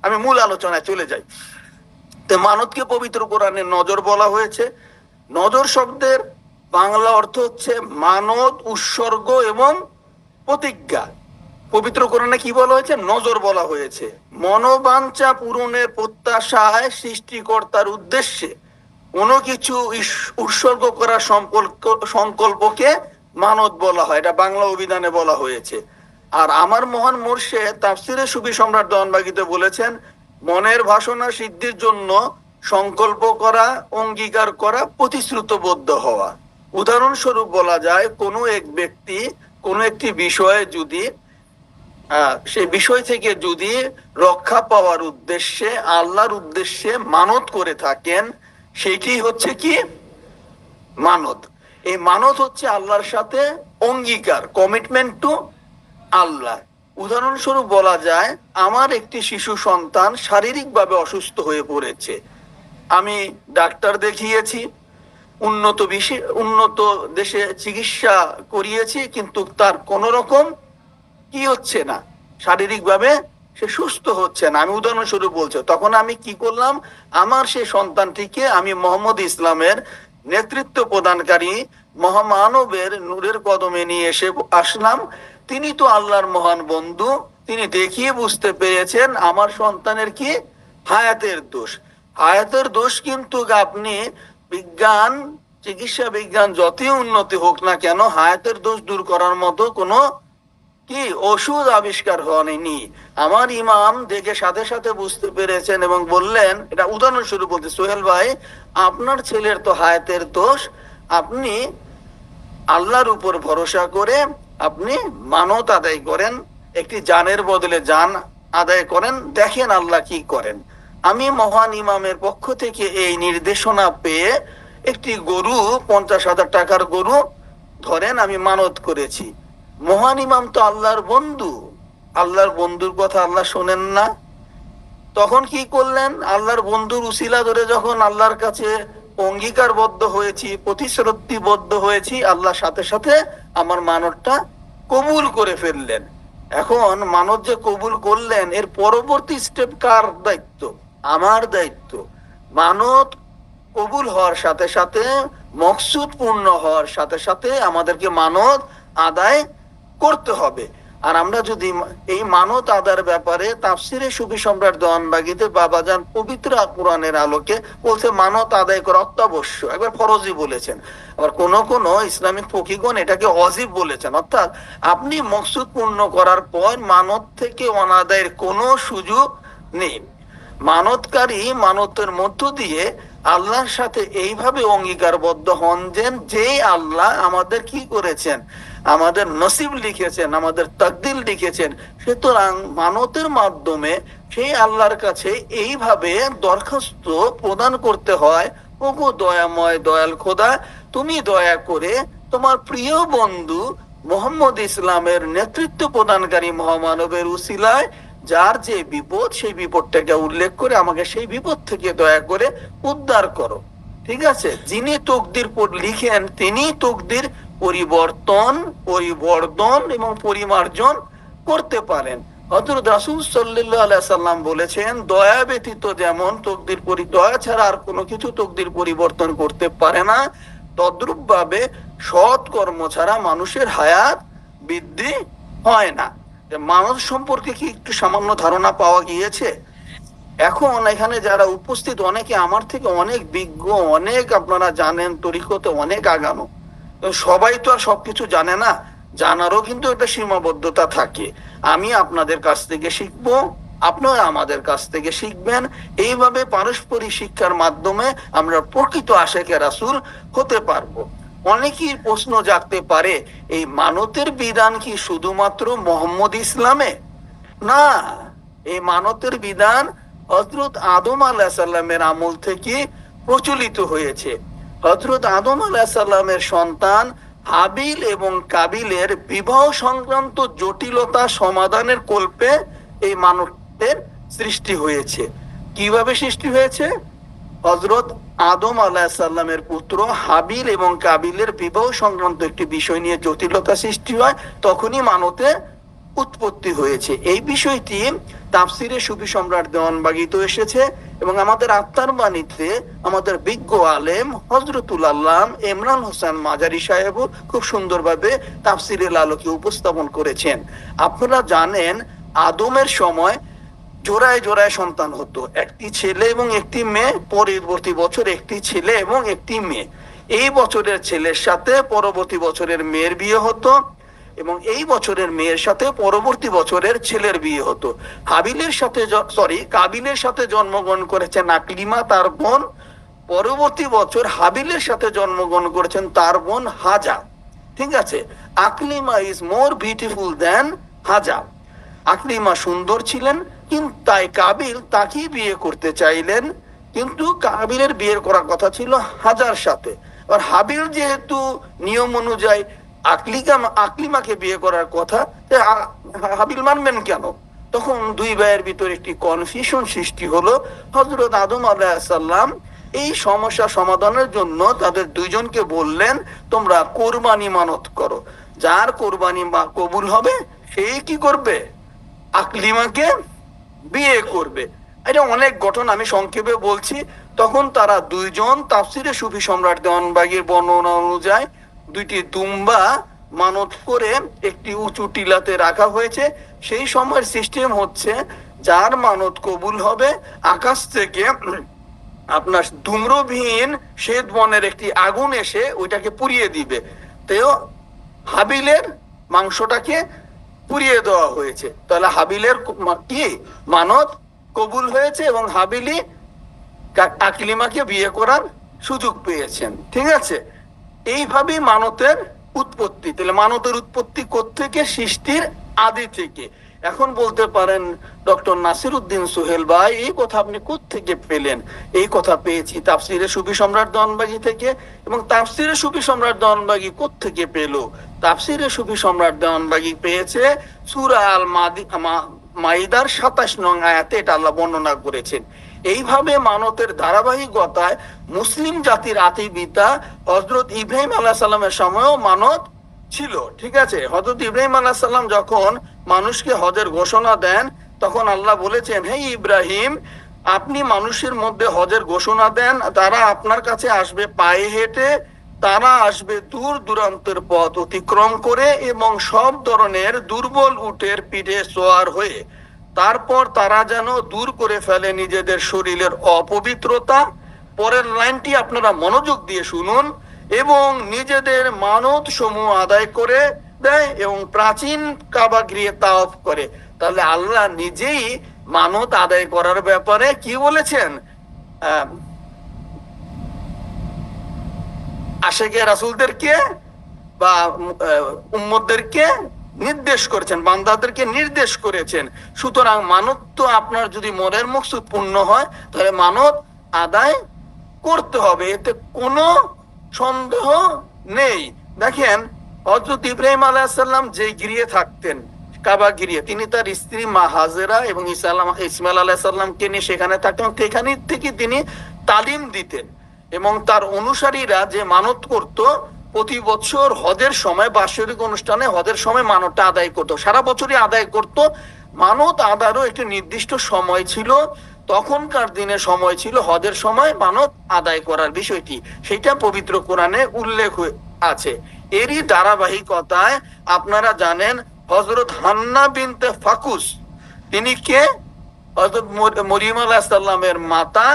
আমি মূল আলোচনায় চলে যাই। তো মানতকে পবিত্র কোরআনে নজর বলা হয়েছে। নজর শব্দের বাংলা অর্থ হচ্ছে মানত, উৎসর্গ এবং প্রতিজ্ঞা। পবিত্র কোরআনে কি বলা হয়েছে? নজর বলা হয়েছে। মনোবাঞ্ছা পূরণের প্রত্যাশায় সৃষ্টিকর্তার উদ্দেশ্যে কোনো কিছু উৎসর্গ করার সংকল্পকে মানত বলা হয়, এটা বাংলা অভিধানে বলা হয়েছে। আর আমার মহান মুর্শিদ তাফসিরে সুফি সম্রাট দেওয়ানবাগীতে বলেছেন, মনের বাসনা সিদ্ধির জন্য সংকল্প করা, অঙ্গীকার করা, প্রতিশ্রুতবদ্ধ হওয়া। উদাহরণস্বরূপ বলা যায়, কোনো এক ব্যক্তি কোনো একটি বিষয়ে যদি সেই বিষয় থেকে যদি রক্ষা পাওয়ার উদ্দেশ্যে, আল্লাহর উদ্দেশ্যে মানত করে থাকেন, সেটি হচ্ছে কি মানত। এই মানত হচ্ছে আল্লাহর সাথে অঙ্গীকার, কমিটমেন্ট টু আল্লাহ। উদাহরণস্বরূপ বলা যায়, আমার একটি শিশু সন্তান শারীরিকভাবে অসুস্থ হয়ে পড়েছে, আমি ডাক্তার দেখিয়েছি, উন্নত দেশে চিকিৎসা করিয়েছি, কিন্তু তার কোন রকম কি হচ্ছে না, শারীরিকভাবে সে সুস্থ হচ্ছে না। আমি উদাহরণস্বরূপ বলছি, তখন আমি কি করলাম, আমার সেই সন্তানটিকে আমি মোহাম্মদ ইসলামের নেতৃত্ব প্রদানকারী মহামানবের নূরের কদমে নিয়ে এসে আসলাম। তিনি তো আল্লাহর মহান বন্ধু, তিনি দেখিয়ে বুঝতে পেরেছেন আমার সন্তানের কি হায়াতের দোষ। হায়াতের দোষ কিন্তু আপনি বিজ্ঞান, চিকিৎসা বিজ্ঞান যতই উন্নতি হোক না কেন, হায়াতের দোষ দূর করার মতো কোনো কি ওষুধ আবিষ্কার হয়নি। আমার ইমাম দেখে সাথে সাথে বুঝতে পেরেছেন এবং বললেন, এটা উদাহরণস্বরূপ বলতে, সোহেল ভাই, আপনার ছেলের তো হায়াতের দোষ, আপনি আল্লাহর উপর ভরসা করে আপনি মানত আদায় করেন, একটি জানের বদলে জান আদায় করেন, দেখেন আল্লাহ কি করেন। আমি মহান ইমামের পক্ষ থেকে এই নির্দেশনা পেয়ে একটি গরু, 50,000 টাকার গরু ধরেন আমি মানত করেছি। মহান ইমাম তো আল্লাহর বন্ধু, আল্লাহর বন্ধুর কথা আল্লাহ শোনেন না? তখন কি করলেন, আল্লাহর বন্ধুর উসিলা ধরে যখন আল্লাহর কাছে অঙ্গীকারবদ্ধ হয়েছি, প্রতিশ্রুতিবদ্ধ হয়েছি, আল্লাহর সাথে সাথে আমার মানতটা কবুল করে ফেললেন। এখন মানত যে কবুল করলেন, এর পরবর্তী স্টেপ কার দায়িত্ব? আমার দায়িত্ব। মানত কবুল হওয়ার সাথে সাথে, মকসুদ পূর্ণ হওয়ার সাথে সাথে আমাদেরকে মানত আদায় করতে হবে। আর আমরা যদি এই মানত আদার ব্যাপারে তাফসিরে সুফি সম্রাট দেওয়ানবাগীতে বাবাজান পবিত্র কোরআনের আলোকে বলছে মানত আদায় করা অত্যাবশ্যক, একবার ফরজি বলেছেন। আবার কোন কোন ইসলামিক ফকিগণ এটাকে ওয়াজিব বলেছেন। অর্থাৎ আপনি মকসুদ পূর্ণ করার পর মানত থেকে অনাদায়ের কোনো সুযোগ নেই। মানতকারী মানতের মধ্য দিয়ে আল্লাহর সাথে এইভাবে অঙ্গীকারবদ্ধ হন যে আল্লাহ আমাদের কি করেছেন, আমাদের নসিব লিখেছেন, আমাদের তাকদির লিখেছেন। সুতরাং মানতের মাধ্যমে সেই আল্লাহর কাছে এইভাবে দরখাস্ত প্রদান করতে হয়, ওগো দয়াময় দয়াল খোদা, তুমি দয়া করে তোমার প্রিয় বন্ধু মোহাম্মদ ইসলামের নেতৃত্ব প্রদানকারী মহামানবের উসিলায় যার যে বিপদ, সেই বিপদটাকে উল্লেখ করে আমাকে সেই বিপদ থেকে দয়া করে উদ্ধার করো। ঠিক আছে, যিনি তকদির লিখেন তিনি তকদির পরিবর্তন এবং পরিমার্জন করতে পারেন। হযরত রাসূল সাল্লাল্লাহু আলাইহি সাল্লাম বলেছেন, দয়া ব্যতীত যেমন দয়া ছাড়া আর কোনো কিছু তকদির পরিবর্তন করতে পারে না, তদ্রূপ ভাবে সৎ কর্ম ছাড়া মানুষের হায়াত বৃদ্ধি হয় না। মানুষ সম্পর্কে কি একটু সামান্য ধারণা পাওয়া গিয়েছে? এখন এখানে যারা উপস্থিত অনেকে আমার থেকে অনেক বিজ্ঞ, অনেক আপনারা জানেন, তরিকতে অনেক আগানো। সবাই তো আর সবকিছু জানে না, জানারও কিন্তু একটা সীমাবদ্ধতা থাকে। আমি আপনাদের কাছ থেকে শিখবো, আপনারা আমাদের কাছ থেকে শিখবেন। এইভাবে পারস্পরিক শিক্ষার মাধ্যমে আমরা প্রকৃত আশেকে রাসূল হতে পারবো। অনেকেই প্রশ্ন জাগতে পারে, এই মানতের বিধান কি শুধুমাত্র মোহাম্মদ ইসলামে? না, এই মানতের বিধান হযরত আদম আলাইহিস সালামের আমল থেকে প্রচলিত হয়েছে। হযরত আদম আলাইহিস সালামের সন্তান হাবিল এবং কাবিলের বিবাহ সংক্রান্ত জটিলতা সমাধানের কল্পে এই মানতের সৃষ্টি হয়েছে। কিভাবে সৃষ্টি হয়েছে? হযরত আদম আলাইহিস সালামের পুত্র হাবিল এবং কাবিলের বিবাহ সংক্রান্ত একটি বিষয় নিয়ে জটিলতা সৃষ্টি হয়, তখনই মানতে উৎপত্তি হয়েছে। এই বিষয়টি তাফসিরে সুফি সম্রাট দেওয়ানবাগী তো এসেছে, এবং আমাদের আত্মার বাণীতে আমাদের বিজ্ঞ আলেম হযরতুল আল্লাম ইমরান হোসেন মাজারি সাহেবও খুব সুন্দরভাবে তাফসিরের আলোকে উপস্থাপন করেছেন। আপনারা জানেন আদমের সময় জোড়ায় জোড়ায় সন্তান হতো, একটি ছেলে এবং একটি মেয়ে। পরবর্তী বছর একটি ছেলে এবং একটি মেয়ে। এই বছরের ছেলের সাথে পরবর্তী বছরের মেয়ের বিয়ে হতো, এবং এই বছরের মেয়ের সাথে পরবর্তী বছরের ছেলের বিয়ে হতো। কাবিলের সাথে জন্মগ্রহণ করেছেন আকলিমা, তার বোন। পরবর্তী বছর হাবিলের সাথে জন্মগ্রহণ করেছেন তার বোন হাজা। ঠিক আছে, আকলিমা ইজ মোর বিউটিফুল দেন হাজা। আকলিমা সুন্দর ছিলেন, কিন্তু তাই কাবিল তাকেই বিয়ে করতে চাইলেন, কিন্তু কাবিলের বিয়ের করার কথা ছিল হাজার সাথে। আর হাবিল যেহেতু নিয়ম অনুযায়ী আকলিমাকে বিয়ে করার কথা, হাবিল মানবেন কেন? তখন দুই ভাইয়ের ভিতরে একটি কনফিউশন সৃষ্টি হলো। হযরত আদম আলাইহিস সালাম এই সমস্যা সমাধানের জন্য তাদের দুইজনকে বললেন, তোমরা কোরবানি মানত করো, যার কোরবানি কবুল হবে সেই কি করবে? আকলিমাকে বিয়ে করবে। এটা অনেক ঘটনা, আমি সংক্ষেপে বলছি। তখন তারা দুইজন তাফসিরে সুফি সম্রাট দেওয়ানবাগীর বর্ণনা অনুযায়ী দুইটি দুম্বা মানত করে একটি উঁচু টিলাতে রাখা হয়েছে। সেই সময়ের সিস্টেম হচ্ছে, যার মানত কবুল হবে আকাশ থেকে আপনার ধূম্রবিহীন শ্বেত বনের একটি আগুন এসে ওইটাকে পুড়িয়ে দিবে। তো হাবিলের মাংসটাকে পুড়িয়ে দেওয়া হয়েছে, তাহলে হাবিলের কি মানত কবুল হয়েছে, এবং হাবিলি আকলিমাকে বিয়ে করার সুযোগ পেয়েছেন। ঠিক আছে, এইভাবেই মানতের উৎপত্তি। তাহলে মানতের উৎপত্তি কোত্থেকে? সৃষ্টির আদি থেকে। এখন বলতে পারেন ডক্টর নাসির উদ্দিন সোহেল ভাই, এই কথা আপনি কোত্থেকে পেলেন? এই কথা পেয়েছি তাফসিরে সুফি সম্রাট দেওয়ানবাগী থেকে। এবং তাফসিরে সুফি সম্রাট দেওয়ানবাগী কোত্থেকে পেল? তাফসিরে সুফি সম্রাট দেওয়ানবাগী পেয়েছে সূরা আল মাইদার 27 নং আয়াতে, এটা আল্লাহ বর্ণনা করেছেন। এইভাবে মানতের ধারাবাহিকতায় মুসলিম জাতির আদি পিতা হযরত ইব্রাহিম আলাইহিস সালামের সময়ও মানত ছিল। ঠিক আছে, হযরত ইব্রাহিম আলাইহিস সালাম যখন মানুষকে হজের ঘোষণা দেন, তখন আল্লাহ বলেছেন, হে ইব্রাহিম, আপনি মানুষের মধ্যে হজের ঘোষণা দেন, তারা আপনার কাছে আসবে পায়ে হেঁটে, তারা আসবে দূর দূরান্তের পথ অতিক্রম করে এবং সব ধরনের দুর্বল উটের পিঠে সওয়ার হয়ে। তারপর তারা যেন দূর করে ফেলে নিজেদের শরীরের অপবিত্রতা। পরের লাইনটি আপনারা মনোযোগ দিয়ে শুনুন। এবং নিজেদের মানত সমূহ আদায় করে দেয় এবং প্রাচীন কাবা গৃহে তাওয়াফ করে। তাহলে আল্লাহ নিজেই মানত আদায় করার ব্যাপারে কি বলেছেন? আশেকে রাসূলদেরকে বা উম্মতদেরকে নির্দেশ করেছেন, বান্দাদেরকে নির্দেশ করেছেন। সুতরাং মানত তো আপনার যদি মনের মকসুদ পূর্ণ হয়, তাহলে মানত আদায় করতে হবে, এতে কোনো সন্দেহ নেই। দেখেন, হযরত ইব্রাহিম আলাইহিস সালাম যে গৃহে থাকতেন, কাবা গৃহে, তিনি তার স্ত্রী মা হাজেরা এবং ইসমাইল আলাইহিস সালামকে নিয়ে সেখানে থাকতেন। সেখানে থেকে তিনি তালিম দিতেন, এবং তার অনুসারীরা যে মানত করত, প্রতি বছর হজের সময় বাৎসরিক অনুষ্ঠানে হজের সময় মানতটা আদায় করত, সারা বছরই আদায় করত। মানত আদারও একটি নির্দিষ্ট সময় ছিল, তখনকার দিনে সময় ছিল হজের সময় মানত আদায় করার বিষয়টি, সেটা পবিত্র কোরআনে উল্লেখ আছে। এরই ধারাবাহিকতায় আপনারা জানেন হযরত হান্না বিনতে ফাকুস, তিনি কে? হযরত মরিয়ম আলাইহিস সালামের মাতা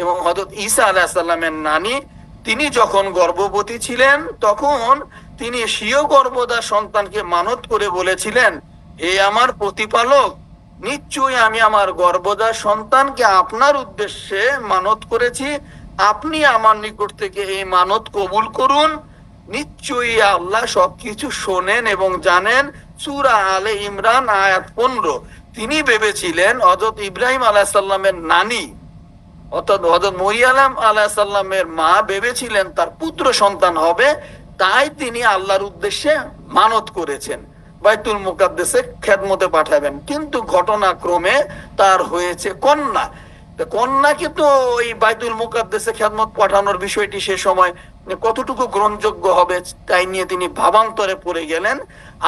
এবং হযরত ঈসা আলাইহিস সালামের নানি। তিনি যখন গর্ভবতী ছিলেন, তখন তিনি স্বীয় গর্ভধার সন্তানকে মানত করে বলেছিলেন, হে আমার প্রতিপালক, নিশ্চয়ই আমি আমার গর্ভধার সন্তানকে আপনার উদ্দেশ্যে মানত করেছি, আপনি আমার নিকট থেকে এই মানত কবুল করুন। নিশ্চয়ই আল্লাহ সবকিছু শোনেন এবং জানেন। সূরা আলে ইমরান আয়াত 15। তিনি ভেবেছিলেন হযরত ইব্রাহিম আলাইহিস সালামের নানি অর্থাৎ হযরত মরিয়ম আলাইহিস সালামের মা ভেবেছিলেন তার পুত্র সন্তান হবে, তাই তিনি আল্লাহর উদ্দেশ্যে মানত করেছেন বাইতুল মুকাদ্দাসে খেদমতে পাঠাবেন। কিন্তু ঘটনাক্রমে তার হয়েছে কন্যা। কন্যাকে তো ওই বাইতুল মুকাদ্দাসে খেদমত পাঠানোর বিষয়টি সে সময় কতটুকু গ্রহণযোগ্য হবে, তাই নিয়ে তিনি ভাবান্তরে পড়ে গেলেন।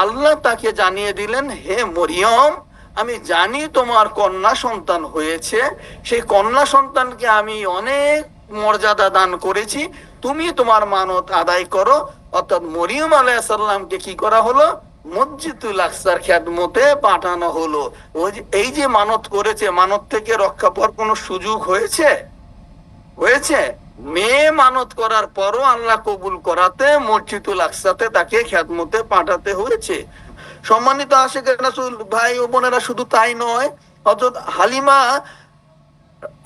আল্লাহ তাকে জানিয়ে দিলেন, হে মরিয়ম, আমি জানি তোমার কন্যা সন্তান হয়েছে, সেই কন্যা সন্তানকে আমি অনেক মর্যাদা দান করেছি, তুমি তোমার মানত আদায় করো। অর্থাৎ মরিয়ম আলাইহিস সালামকে কি করা হলো, মসজিদুল আকসার খেদমতে পাঠানো হলো। এই যে মানত করেছে, মানত থেকে রক্ষা পাওয়ার কোনো সুযোগ হয়েছে? হয়েছে? মেয়ে মানত করার পরও আল্লাহ কবুল করাতে মসজিদুল আকসাতে তাকে খেদমতে পাঠাতে হয়েছে। সম্মানিত আশিকের রাসূল ভাই ও বোনেরা, শুধু তাই নয়, হযরত হালিমা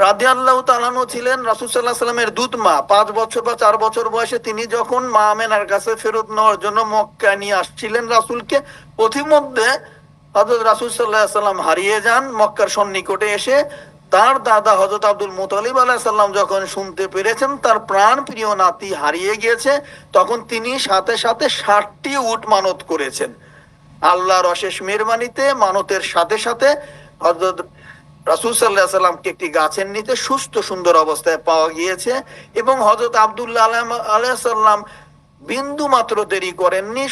রাদিয়াল্লাহু তাআলা আনহা ছিলেন রাসূল সাল্লাল্লাহু আলাইহি সাল্লামের দুধ মা। 5 বছর বা 4 বছর বয়সে তিনি যখন মা আমেনার কাছে ফেরত নেওয়ার জন্য মক্কা নিয়ে আসছিলেন রাসূলকে, পথিমধ্যে হযরত রাসূল সাল্লাল্লাহু আলাইহি সাল্লাম হারিয়ে যান। মক্কার সন্নিকটে এসে তার দাদা হযরত আব্দুল মুত্তালিব আলাইহিস সালাম যখন শুনতে পেরেছেন তার প্রাণ প্রিয় নাতি হারিয়ে গিয়েছে, তখন তিনি সাথে সাথে 60টি উট মানত করেছেন। আল্লাহর অশেষ মেহেরবানিতে মানতের সাথে সাথে হযরত রাসূল সাল্লাল্লাহু আলাইহি সাল্লামকে একটি গাছের নিচে সুস্থ সুন্দর অবস্থায় পাওয়া গিয়েছে, এবং হযরত আব্দুল্লাহ আলাইহিস সালাম বিন্দু মাত্র দেরি করেননি,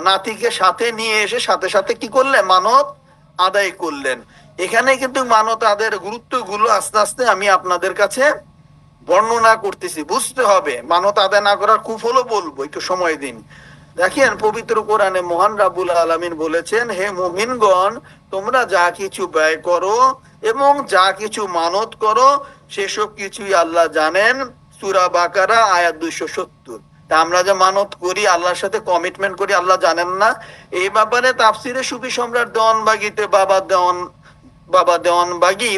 নাতিকে সাথে নিয়ে এসে সাথে সাথে কি করলেন, মানত আদায় করলেন। এখানে কিন্তু মানত আদায়ের গুরুত্বগুলো আস্তে আস্তে আমি আপনাদের কাছে বর্ণনা করতেছি, বুঝতে হবে। মানত আদায় না করার কুফলও বলবো, একটু সময় দিন। দেখেন, পবিত্র কোরআনে মহান রাব্বুল আলামিন বলেছেন, হে মুমিনগণ, তোমরা যা কিছু ব্যয় করো এবং যা কিছু মানত করো সেসব কিছুই আল্লাহ জানেন। সূরা বাকারা আয়াত 270। তা আমরা যে মানত করি, আল্লাহর সাথে কমিটমেন্ট করি, আল্লাহ জানেন না? এই ব্যাপারে তাফসিরে সুফি সম্রাট দেওয়ানবাগীতে বাবা দেওয়ানবাগী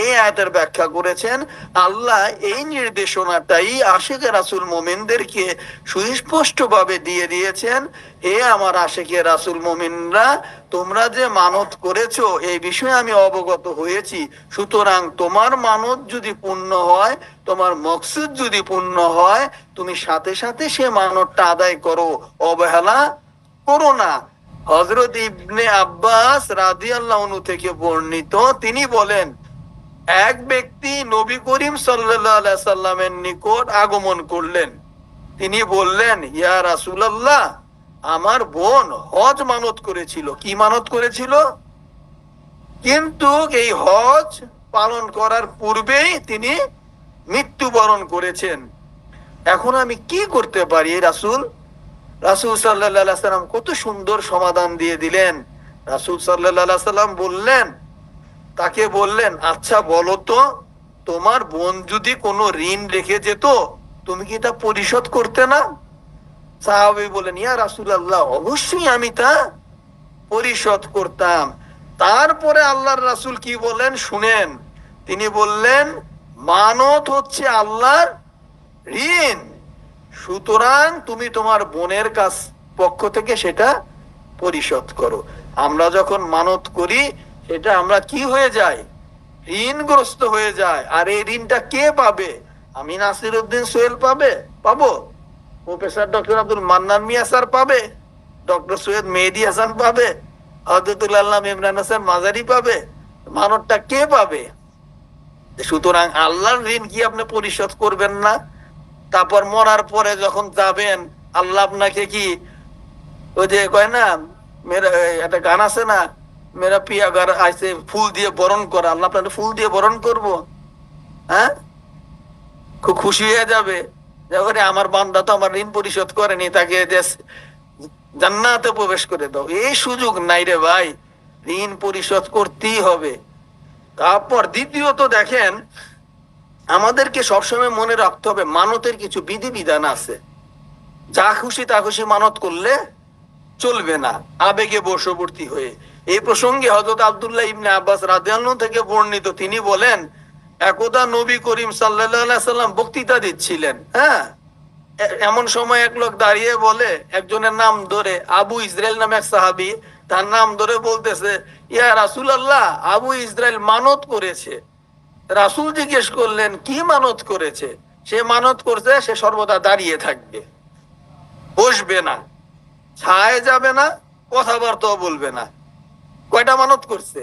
এই আয়াতের ব্যাখ্যা করেছেন, আল্লাহ এই নির্দেশনাটাই আশিকে রাসূল মুমিনদেরকে সুস্পষ্ট ভাবে দিয়ে দিয়েছেন, হে আমার আশিকে রাসূল মুমিনরা, তোমরা যে মানত করেছো এই বিষয়ে আমি অবগত হয়েছি। সুতরাং তোমার মানত যদি পূর্ণ হয়, তোমার মকসুদ যদি পূর্ণ হয়, তুমি সাথে সাথে সে মানতটা আদায় করো, অবহেলা করো না। হযরত ইবনে আব্বাস রাদিয়াল্লাহু আনহু থেকে বর্ণিত, তিনি বলেন, এক ব্যক্তি নবী করিম সাল্লাল্লাহু আলাইহি সাল্লামের নিকট আগমন করলেন। তিনি বললেন, ইয়া রাসূলুল্লাহ, আমার বোন হজ মানত করেছিল। কি মানত করেছিল? কিন্তু এই হজ পালন করার পূর্বেই তিনি মৃত্যুবরণ করেছেন। এখন আমি কি করতে পারি রাসূল? রাসূল সাল্লাল্লাহু আলাইহি সাল্লাম কত সুন্দর সমাধান দিয়ে দিলেন। রাসূল সাল্লাল্লাহু আলাইহি সাল্লাম বললেন, তাকে বললেন, আচ্ছা বলো তো, তোমার বোন যদি কোনো ঋণ রেখে যেত, তুমি কি তা পরিশোধ করতে না? সাহাবী বলেন, ইয়া রাসূলুল্লাহ, অবশ্যই আমি তা পরিশোধ করতাম। তারপরে আল্লাহর রাসূল কি বলেন শুনেন। তিনি বললেন, মানত হচ্ছে আল্লাহর ঋণ, সুতরাং তুমি তোমার বোনের কাছ পক্ষ থেকে সেটা পরিশোধ করো। আমরা যখন মানত করি, সেটা আমরা কি হয়ে যায়, ঋণগ্রস্ত হয়ে যায়। আর এই ঋণটা কে পাবে? আমি নাসিরউদ্দিন সোহেল পাবো? প্রফেসর ডক্টর আব্দুল মান্নান মিয়া স্যার পাবে? ডক্টর সৈয়দ মেহেদী হাসান পাবে? হযরতুল আল্লামা ইমরান হাসান মাজারি পাবে? মানতটা কে পাবে? সুতরাং আল্লাহর ঋণ কি আপনি পরিশোধ করবেন না? তারপর মরার পরে যখন যাবেন, আল্লাহ আপনাকে কি, ওই যে কয় না, মেরা একটা গান আছে না, মেরা পিয়া ঘর আইসে ফুল দিয়ে বরণ করা, আল্লাহ আপনাকে ফুল দিয়ে বরণ করবো? হ্যাঁ, খুব খুশি হয়ে যাবে যে আমার বান্দা তো আমার ঋণ পরিশোধ করেনি, তাকে জান্নাতে প্রবেশ করে দাও। এই সুযোগ নাই রে ভাই, ঋণ পরিশোধ করতেই হবে। তারপর দ্বিতীয়ত দেখেন, আমাদেরকে সবসময় মনে রাখতে হবে মানতের কিছু বিধিবিধান আছে। যা খুশি তা খুশি মানত করলে চলবে না, আবেগে বশবর্তী হয়ে। এই প্রসঙ্গে হযরত আব্দুল্লাহ ইবনে আব্বাস রাদিয়াল্লাহু থেকে বর্ণিত, তিনি বলেন, একদা নবী করিম সাল্লাল্লাহু আলাইহি সাল্লাম বক্তৃতা দিচ্ছিলেন। হ্যাঁ, এমন সময় এক লোক দাঁড়িয়ে বলে, একজনের নাম ধরে, আবু ইসরাইল নামে এক সাহাবী, তার নাম ধরে বলতেছে, ইয়া রাসূলুল্লাহ, আবু ইসরাইল মানত করেছে। রাসূল জিজ্ঞেস করলেন, কি মানত করেছে? সে মানত করছে সে সর্বদা দাঁড়িয়ে থাকবে, বসবে না, ছায় যাবে না, কথাবার্তাও বলবে না। কয়টা মানত করছে?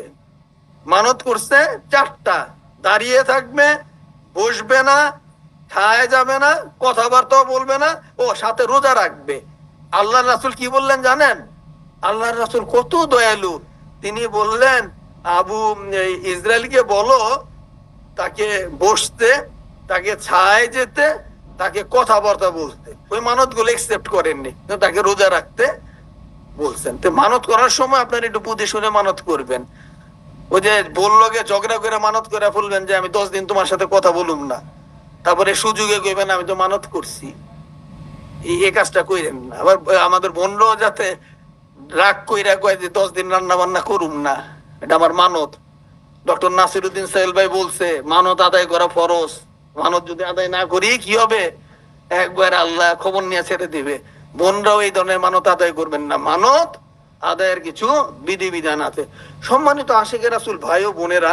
মানত করছে 4টা। দাঁড়িয়ে থাকবে, বসবে না, ছায় যাবে না, কথাবার্তাও বলবে না, ও সাথে রোজা রাখবে। আল্লাহর রাসূল কি বললেন জানেন? আল্লাহর রাসূল কত দয়ালু, তিনি বললেন ইসরায়েলকে বলো তাকে বসতে, তাকে ছায় যেতে, তাকে কথাবার্তা বলতে। ওই মানত গুলো একসেপ্ট করেননি, তাকে রোজা রাখতে বলছেন। তো মানত করার সময় আপনার একটু বুদ্ধি শুনে মানত করবেন। ওই যে বললো গে ঝগড়া করে মানত করে বলবেন যে আমি 10 দিন তোমার সাথে কথা বলুম না, তারপরে সুযোগে কইবেন আমি তো মানত করছি। এই কাজটা কইরেন না। আবার আমাদের বোনরাও যাতে রাগ কইরা কয় যে 10 দিন রান্না বান্না করুম না, এটা আমার মানত। ডক্টর নাসিরউদ্দিন সাহেল ভাই বলছে মানত আদায় করা ফরজ, মানত যদি আদায় না করি কি হবে, একবার আল্লাহ খবর নিয়ে ছেড়ে দিবে। বোনরাও এই ধরনের মানত আদায় করবেন না, মানত আদায়ের কিছু বিধিবিধান আছে। সম্মানিত আশিকে রাসূল ভাই ও বোনেরা,